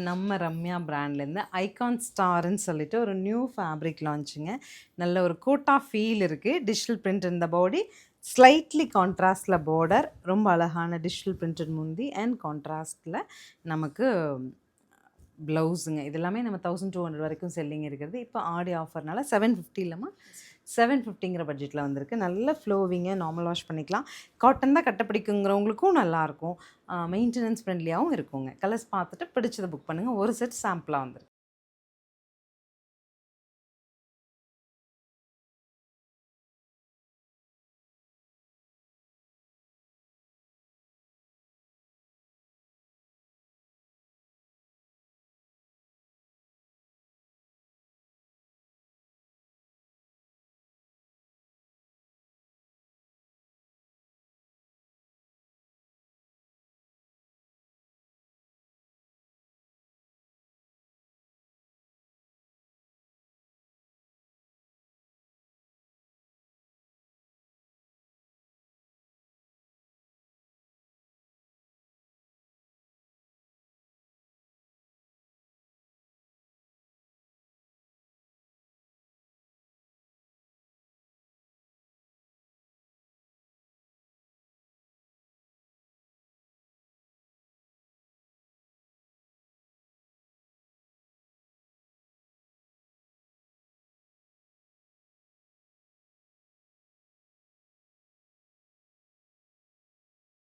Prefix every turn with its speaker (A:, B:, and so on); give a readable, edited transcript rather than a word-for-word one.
A: நம்ம ரம்யா பிராண்ட்லேருந்து ஐகான் ஸ்டார்ன்னு சொல்லிட்டு ஒரு நியூ ஃபேப்ரிக் லான்ச்சுங்க. நல்ல ஒரு கோட்டா ஃபீல் இருக்குது. டிஜிட்டல் பிரிண்ட் இந்த பாடி, ஸ்லைட்லி கான்ட்ராஸ்டில் பார்டர், ரொம்ப அழகான டிஜிட்டல் பிரிண்டட் முந்தி அண்ட் கான்ட்ராஸ்டில் நமக்கு ப்ளவுஸுங்க. இது எல்லாமே நம்ம 1200 வரைக்கும் செல்லிங் இருக்கிறது. இப்போ ஆடி ஆஃபர்னால 750 இல்லாமல் 750ங்கிற பட்ஜெட்டில் வந்திருக்கு. நல்ல ஃப்ளோவிங்க, நார்மல் வாஷ் பண்ணிக்கலாம். காட்டன் தான் கட்டப்பிடிக்குங்கிறவங்களுக்கும் நல்லாயிருக்கும். மெயின்டெனன்ஸ் ஃப்ரெண்ட்லியாகவும் இருக்குங்க. கலர்ஸ் பார்த்துட்டு பிடிச்சதை புக் பண்ணுங்கள். ஒரு செட் சாம்பிளாக வந்துருக்கு.